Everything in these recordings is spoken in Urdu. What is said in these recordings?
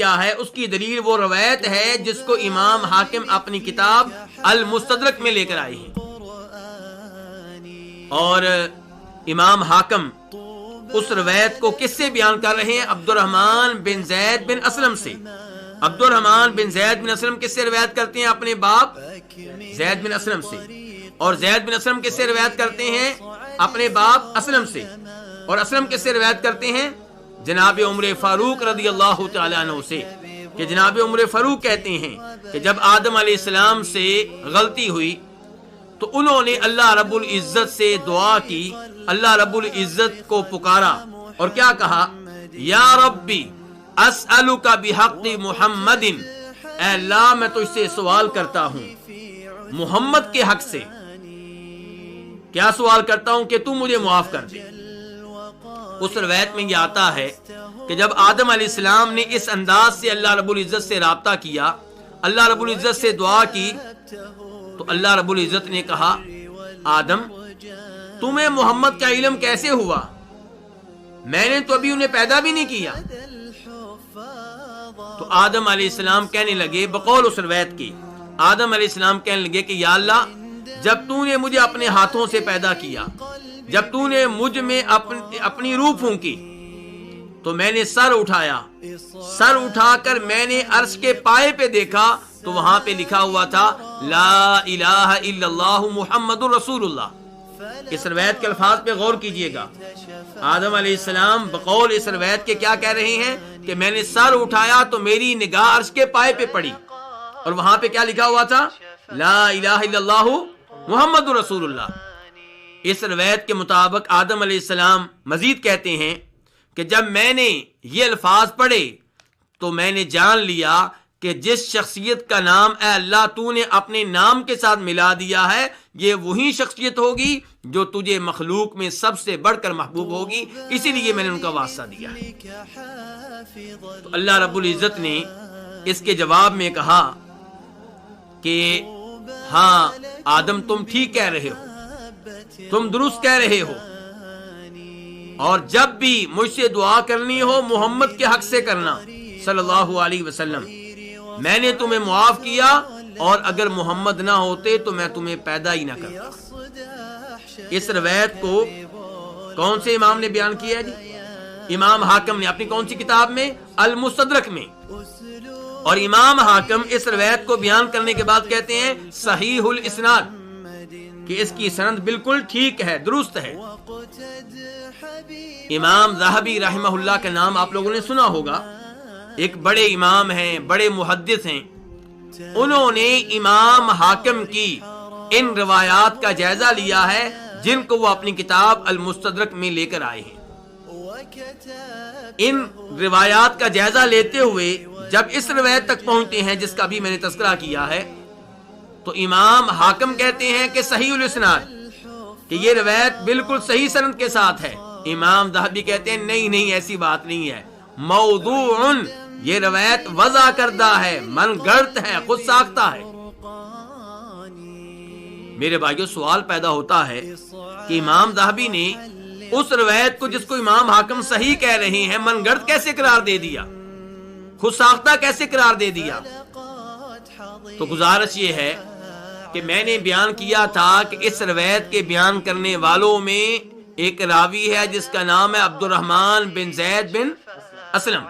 کیا ہے؟ اس کی دلیل وہ روایت ہے جس کو امام حاکم اپنی کتاب المستدرک میں لے کر آئے ہیں، اور امام حاکم اس روایت کو کس سے بیان کر رہے ہیں؟ عبد الرحمن بن زید بن اسلم سے۔ عبد الرحمن بن زید بن اسلم کس سے روایت کرتے ہیں؟ اپنے باپ زید بن اسلم سے، اور زید بن اسلم کس سے روایت کرتے ہیں؟ اپنے باپ اسلم سے، اور اسلم کس سے روایت کرتے ہیں؟ جناب عمر فاروق رضی اللہ تعالیٰ عنہ سے، کہ جناب عمر فاروق کہتے ہیں کہ جب آدم علیہ السلام سے غلطی ہوئی تو انہوں نے اللہ رب العزت سے دعا کی، اللہ رب العزت کو پکارا اور کیا کہا؟ یا ربی اسألک بحق محمد، اے اللہ میں تجھ سے سوال کرتا ہوں محمد کے حق سے، کیا سوال کرتا ہوں؟ کہ تو مجھے معاف کر دے۔ اس روایت میں یہ آتا ہے کہ جب آدم علیہ السلام نے اس انداز سے اللہ رب العزت سے رابطہ کیا، اللہ رب العزت سے دعا کی، تو اللہ رب العزت نے کہا آدم تمہیں محمد کا علم کیسے ہوا؟ میں نے تو ابھی انہیں پیدا بھی نہیں کیا۔ تو آدم علیہ السلام کہنے لگے، بقول اس روایت کی، آدم علیہ السلام کہنے لگے کہ یا اللہ جب تو نے مجھے اپنے ہاتھوں سے پیدا کیا، جب تو نے مجھ میں اپنی روح پھونکی تو میں نے سر اٹھایا، سر اٹھا کر میں نے عرش کے پائے پہ دیکھا تو وہاں پہ لکھا ہوا تھا لا الہ الا اللہ محمد رسول اللہ۔ اس روایت کے الفاظ پہ غور کیجئے گا، آدم علیہ السلام بقول اس روایت کے کیا کہہ رہے ہیں کہ میں نے سر اٹھایا تو میری نگاہ عرش کے پائے پہ پڑی اور وہاں پہ کیا لکھا ہوا تھا؟ لا الہ الا اللہ محمد رسول اللہ۔ اس روایت کے مطابق آدم علیہ السلام مزید کہتے ہیں کہ جب میں نے یہ الفاظ پڑھے تو میں نے جان لیا کہ جس شخصیت کا نام اے اللہ تو نے اپنے نام کے ساتھ ملا دیا ہے، یہ وہی شخصیت ہوگی جو تجھے مخلوق میں سب سے بڑھ کر محبوب ہوگی، اسی لیے میں نے ان کا واسطہ دیا ہے۔ تو اللہ رب العزت نے اس کے جواب میں کہا کہ ہاں آدم تم ٹھیک کہہ رہے ہو، تم درست کہہ رہے ہو، اور جب بھی مجھ سے دعا کرنی ہو محمد کے حق سے کرنا صلی اللہ علیہ وسلم، میں نے تمہیں معاف کیا، اور اگر محمد نہ ہوتے تو میں تمہیں پیدا ہی نہ کرتا۔ اس روایت کو کون سے امام نے بیان کیا ہے جی؟ امام حاکم نے اپنی کون سی کتاب میں؟ المستدرک میں۔ اور امام حاکم اس روایت کو بیان کرنے کے بعد کہتے ہیں صحیح الاسناد، کہ اس کی سند بالکل ٹھیک ہے، درست ہے۔ امام ذہبی رحمہ اللہ کا نام آپ لوگوں نے سنا ہوگا، ایک بڑے امام ہیں، بڑے محدث ہیں، انہوں نے امام حاکم کی ان روایات کا جائزہ لیا ہے جن کو وہ اپنی کتاب المستدرک میں لے کر آئے ہیں۔ ان روایات کا جائزہ لیتے ہوئے جب اس روایت تک پہنچتے ہیں جس کا بھی میں نے تذکرہ کیا ہے، تو امام حاکم کہتے ہیں کہ صحیح الاسناد، کہ یہ روایت بالکل صحیح سند کے ساتھ ہے۔ امام ذہبی کہتے ہیں نہیں ایسی بات نہیں ہے، موضوع، یہ روایت وضع کردہ ہے، من گڑت ہے، خود ساختہ ہے۔ میرے بھائیو سوال پیدا ہوتا ہے کہ امام ذہبی نے اس روایت کو جس کو امام حاکم صحیح کہہ رہے ہیں من گڑت کیسے قرار دے دیا، خود ساختہ کیسے قرار دے دیا؟ تو گزارش یہ ہے کہ میں نے بیان کیا تھا کہ اس روایت کے بیان کرنے والوں میں ایک راوی ہے جس کا نام ہے عبد الرحمن بن زید بن اسلم۔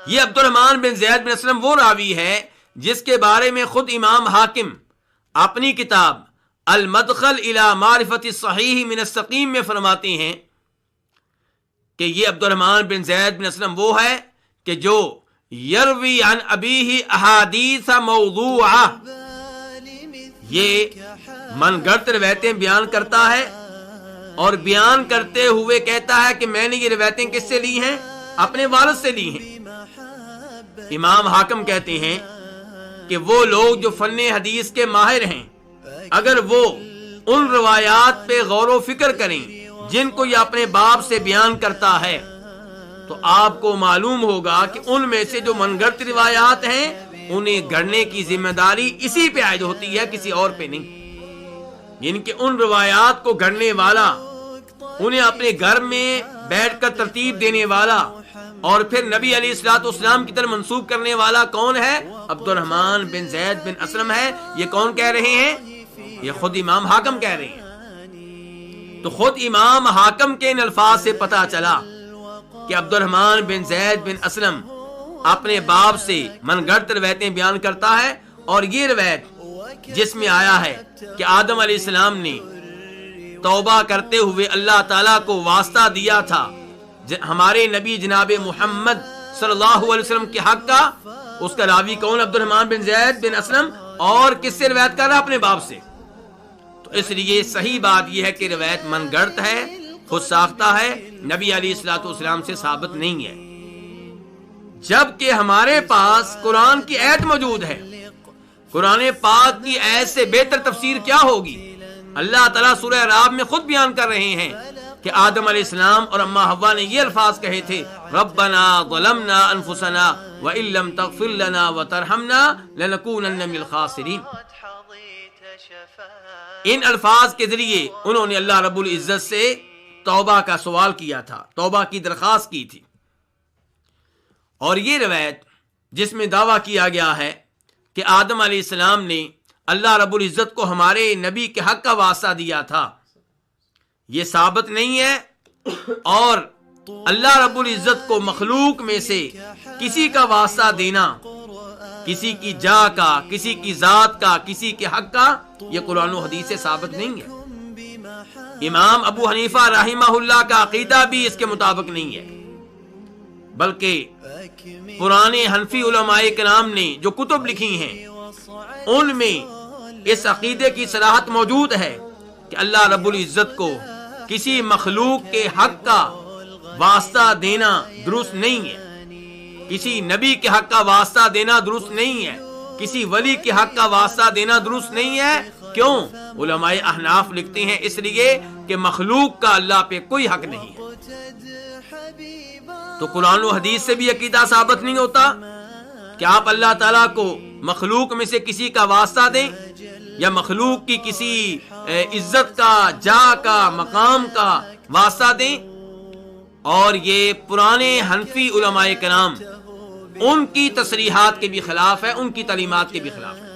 یہ عبد الرحمن بن زید بن اسلم وہ راوی ہے جس کے بارے میں خود امام حاکم اپنی کتاب المدخل الی معرفت الصحیح من السقیم میں فرماتے ہیں کہ یہ عبد الرحمن بن زید بن اسلم وہ ہے کہ جو یروی عن ابیہ احادیث موضوعہ، یہ من گڑت روایتیں بیان کرتا ہے اور بیان کرتے ہوئے کہتا ہے کہ میں نے یہ روایتیں کس سے لی ہیں؟ اپنے والد سے لی ہیں۔ امام حاکم کہتے ہیں کہ وہ لوگ جو فن حدیث کے ماہر ہیں اگر وہ ان روایات پہ غور و فکر کریں جن کو یہ اپنے باپ سے بیان کرتا ہے تو آپ کو معلوم ہوگا کہ ان میں سے جو من گڑت روایات ہیں انہیں گھڑنے کی ذمہ داری اسی پہ عائد ہوتی ہے، کسی اور پہ نہیں۔ جن کے ان روایات کو گھڑنے والا، انہیں اپنے گھر میں بیٹھ کر ترتیب دینے والا اور پھر نبی علیہ الصلوۃ والسلام کی طرف منسوب کرنے والا کون ہے؟ عبد الرحمن بن زید بن اسلم ہے۔ یہ کون کہہ رہے ہیں؟ یہ خود امام حاکم کہہ رہے ہیں۔ تو خود امام حاکم کے ان الفاظ سے پتہ چلا کہ عبد الرحمن بن زید بن اسلم اپنے باپ سے من گھڑت روایتیں بیان کرتا ہے، اور یہ روایت جس میں آیا ہے کہ آدم علیہ السلام نے توبہ کرتے ہوئے اللہ تعالیٰ کو واسطہ دیا تھا ہمارے نبی جناب محمد صلی اللہ علیہ وسلم کے حق کا، اس کا راوی کون؟ عبد الرحمن بن زید بن اسلم، اور کس سے روایت کر رہا؟ اپنے باپ سے۔ تو اس لیے صحیح بات یہ ہے کہ روایت من گھڑت ہے، خود ساختہ ہے، نبی علیہ الصلوۃ والسلام سے ثابت نہیں ہے، جبکہ ہمارے پاس قرآن کی آیت موجود ہے۔ قرآن پاک کی آیت سے بہتر تفسیر کیا ہوگی؟ اللہ تعالیٰ سورہ اعراف میں خود بیان کر رہے ہیں کہ آدم علیہ السلام اور اماں حوا نے یہ الفاظ کہے تھے، ربنا ظلمنا انفسنا وان لم تغفر لنا وترحمنا لنکونن من الخاسرین۔ ان الفاظ کے ذریعے انہوں نے اللہ رب العزت سے توبہ کا سوال کیا تھا، توبہ کی درخواست کی تھی۔ اور یہ روایت جس میں دعویٰ کیا گیا ہے کہ آدم علیہ السلام نے اللہ رب العزت کو ہمارے نبی کے حق کا واسطہ دیا تھا، یہ ثابت نہیں ہے، اور اللہ رب العزت کو مخلوق میں سے کسی کا واسطہ دینا، کسی کی جا کا، کسی کی ذات کا، کسی کے حق کا، یہ قرآن و حدیث سے ثابت نہیں ہے۔ امام ابو حنیفہ رحمہ اللہ کا عقیدہ بھی اس کے مطابق نہیں ہے، بلکہ پرانے حنفی علماء کرام نے جو کتب لکھی ہیں ان میں اس عقیدے کی صراحت موجود ہے کہ اللہ رب العزت کو کسی مخلوق کے حق کا واسطہ دینا درست نہیں ہے، کسی نبی کے حق کا واسطہ دینا درست نہیں ہے، کسی ولی کے حق کا واسطہ دینا درست نہیں ہے۔ کیوں؟ علماء احناف لکھتے ہیں اس لیے کہ مخلوق کا اللہ پہ کوئی حق نہیں ہے۔ تو قرآن و حدیث سے بھی عقیدہ ثابت نہیں ہوتا کہ آپ اللہ تعالیٰ کو مخلوق میں سے کسی کا واسطہ دیں، یا مخلوق کی کسی عزت کا، جا کا، مقام کا واسطہ دیں۔ اور یہ پرانے حنفی علماء کرام ان کی تصریحات کے بھی خلاف ہے، ان کی تعلیمات کے بھی خلاف ہے۔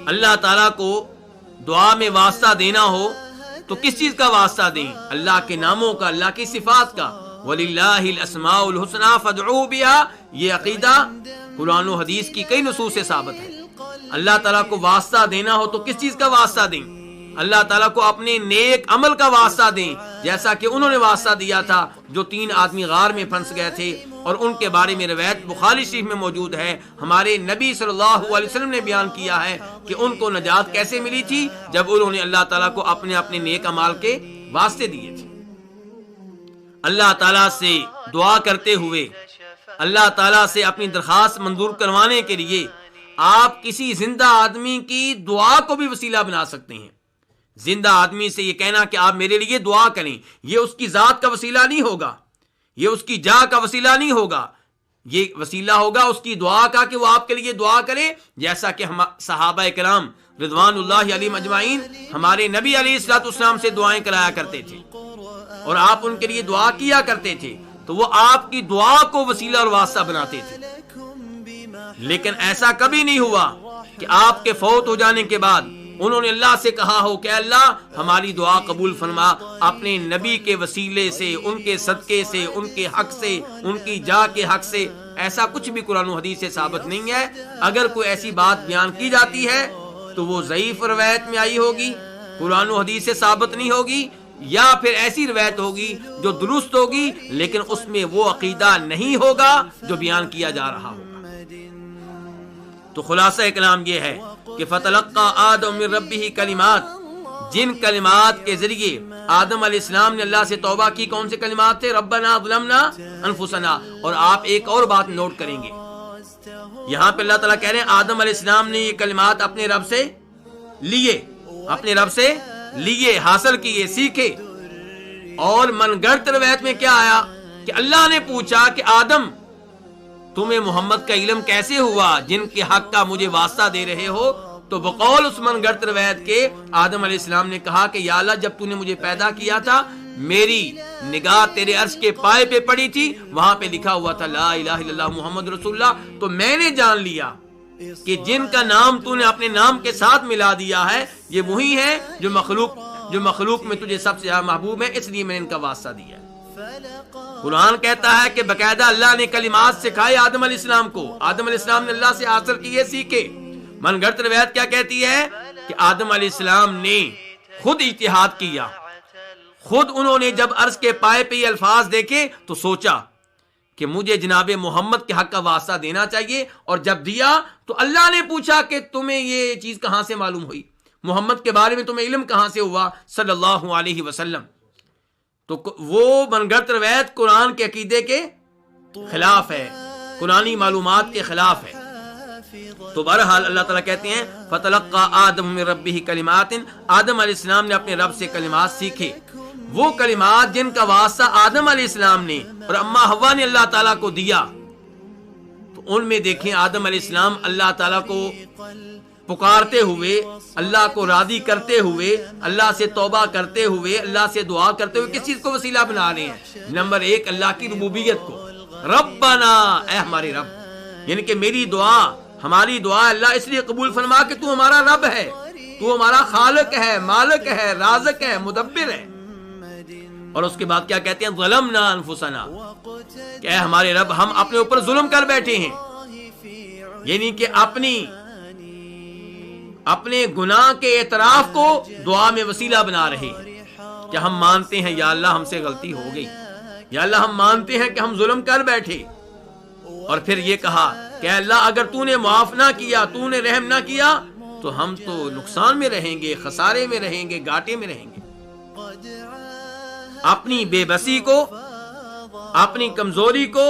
اللہ تعالیٰ کو دعا میں واسطہ دینا ہو تو کس چیز کا واسطہ دیں؟ اللہ کے ناموں کا، اللہ کی صفات کا۔ وَلِلَّهِ الْأَسْمَاءُ الْحُسْنَى فَادْعُوهُ بِهَا، یہ عقیدہ قرآن و حدیث کی کئی نصوص سے ثابت ہے۔ اللہ تعالیٰ کو واسطہ دینا ہو تو کس چیز کا واسطہ دیں؟ اللہ تعالیٰ کو اپنے نیک عمل کا واسطہ دیں، جیسا کہ انہوں نے واسطہ دیا تھا جو 3 آدمی غار میں پھنس گئے تھے، اور ان کے بارے میں روایت بخاری شریف میں موجود ہے۔ ہمارے نبی صلی اللہ علیہ وسلم نے بیان کیا ہے کہ ان کو نجات کیسے ملی تھی، جب انہوں نے اللہ تعالیٰ کو اپنے اپنے نیک اعمال کے واسطے دیے تھے۔ اللہ تعالیٰ سے دعا کرتے ہوئے اللہ تعالیٰ سے اپنی درخواست منظور کروانے کے لیے آپ کسی زندہ آدمی کی دعا کو بھی وسیلہ بنا سکتے ہیں۔ زندہ آدمی سے یہ کہنا کہ آپ میرے لیے دعا کریں، یہ اس کی ذات کا وسیلہ نہیں ہوگا، یہ اس کی جا کا وسیلہ نہیں ہوگا، یہ وسیلہ ہوگا اس کی دعا کا کہ وہ آپ کے لیے دعا کرے، جیسا کہ صحابہ کرام رضوان اللہ علیہم اجمعین ہمارے نبی علیہ الصلوۃ والسلام سے دعائیں کرایا کرتے تھے، اور آپ ان کے لیے دعا کیا کرتے تھے، تو وہ آپ کی دعا کو وسیلہ اور واسطہ بناتے تھے۔ لیکن ایسا کبھی نہیں ہوا کہ آپ کے فوت ہو جانے کے بعد انہوں نے اللہ سے کہا ہو کہ اللہ ہماری دعا قبول فرما، اپنے نبی کے وسیلے سے، ان کے صدقے سے، ان کے حق سے، ان کی جا کے حق سے۔ ایسا کچھ بھی قرآن و حدیث سے ثابت نہیں ہے۔ اگر کوئی ایسی بات بیان کی جاتی ہے تو وہ ضعیف روایت میں آئی ہوگی، قرآن و حدیث سے ثابت نہیں ہوگی، یا پھر ایسی روایت ہوگی جو درست ہوگی لیکن اس میں وہ عقیدہ نہیں ہوگا جو بیان کیا جا رہا ہوگا۔ تو خلاصہ کلام یہ ہے کہ فتلقى آدم من ربه کلمات، جن کلمات کے ذریعے آدم علیہ السلام نے اللہ سے توبہ کی، کون سے کلمات تھے؟ ربنا ظلمنا انفسنا۔ اور آپ ایک اور بات نوٹ کریں گے، یہاں پہ اللہ تعالیٰ کہہ رہے ہیں آدم علیہ السلام نے یہ کلمات اپنے رب سے لیے، اپنے رب سے لیے، حاصل کیے، سیکھے۔ اور من گھڑت روایت میں کیا آیا کہ اللہ نے پوچھا کہ آدم تمہیں محمد کا علم کیسے ہوا جن کے حق کا مجھے واسطہ دے رہے ہو؟ تو بقول اس من گھڑت روایت کے آدم علیہ السلام نے کہا کہ یا اللہ جب تو نے مجھے پیدا کیا تھا میری نگاہ تیرے عرش کے پائے پہ پڑی تھی، وہاں پہ لکھا ہوا تھا لا الہ الا اللہ محمد رسول اللہ، تو میں نے جان لیا کہ جن کا نام تو نے اپنے نام کے ساتھ ملا دیا ہے یہ وہی ہے جو مخلوق میں تجھے سب سے محبوب ہے، اس لیے میں نے ان کا واسطہ دیا ہے۔ قرآن کہتا ہے کہ باقاعدہ اللہ نے کلمات سکھائے آدم علیہ السلام کو، آدم علیہ السلام نے اللہ سے حاصل کیے، سیکھے۔ من گھڑت روایت کیا کہتی ہے کہ آدم علیہ السلام نے خود اجتہاد کیا، خود انہوں نے جب عرش کے پائے پہ یہ الفاظ دیکھے تو سوچا کہ مجھے جناب محمد کے حق کا واسطہ دینا چاہیے، اور جب دیا تو اللہ نے پوچھا کہ تمہیں یہ چیز کہاں سے معلوم ہوئی، محمد کے بارے میں تمہیں علم کہاں سے ہوا صلی اللہ علیہ وسلم۔ تو وہ من گھڑت روایت قرآن کے عقیدے کے خلاف ہے، قرآنی معلومات کے خلاف ہے۔ تو بہرحال اللہ تعالیٰ کہتے ہیں فَتَلَقَّى آدَمُ مِن رَبِّهِ كَلِمَاتٍ، آدم علیہ السلام نے اپنے رب سے کلمات سیکھے، وہ کلمات جن کا واسطہ آدم علیہ السلام نے اور اما حوا نے اللہ تعالیٰ کو دیا۔ تو ان میں دیکھیں آدم علیہ السلام اللہ تعالیٰ کو پکارتے ہوئے، اللہ کو راضی کرتے ہوئے، اللہ سے توبہ کرتے ہوئے، اللہ سے دعا کرتے ہوئے کس چیز کو وسیلہ بنا رہے ہیں؟ نمبر ایک، اللہ کی ربوبیت کو، ربنا، اے ہمارے رب، یعنی کہ میری دعا، ہماری دعا اللہ اس لیے قبول فرما کہ تو ہمارا رب ہے، تو ہمارا خالق ہے، مالک ہے، رازق ہے، مدبر ہے۔ اور اس کے بعد کیا کہتے ہیں؟ ظلمنا انفسنا، کہ اے ہمارے رب ہم اپنے اوپر ظلم کر بیٹھے ہیں، یعنی کہ اپنے گناہ کے اعتراف کو دعا میں وسیلہ بنا رہے ہیں کہ ہم مانتے ہیں یا اللہ ہم سے غلطی ہو گئی، یا اللہ ہم مانتے ہیں کہ ہم ظلم کر بیٹھے۔ اور پھر یہ کہا کہ اللہ اگر تو نے معاف نہ کیا، تو نے رحم نہ کیا تو ہم تو نقصان میں رہیں گے، خسارے میں رہیں گے، گھاٹے میں رہیں گے۔ اپنی بے بسی کو، اپنی کمزوری کو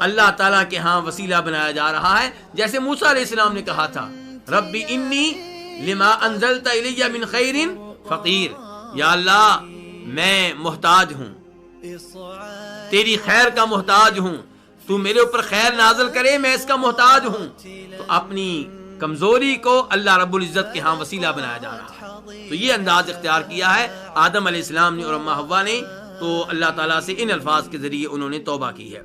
اللہ تعالیٰ کے ہاں وسیلہ بنایا جا رہا ہے، جیسے موسیٰ علیہ السلام نے کہا تھا ربی انی لما انزلت الی من خیر فقیر، یا اللہ میں محتاج ہوں، تیری خیر کا محتاج ہوں، تو میرے اوپر خیر نازل کرے، میں اس کا محتاج ہوں۔ تو اپنی کمزوری کو اللہ رب العزت کے ہاں وسیلہ بنایا جا رہا ہے۔ تو یہ انداز اختیار کیا ہے آدم علیہ السلام نے اور اما حوا نے، تو اللہ تعالیٰ سے ان الفاظ کے ذریعے انہوں نے توبہ کی ہے۔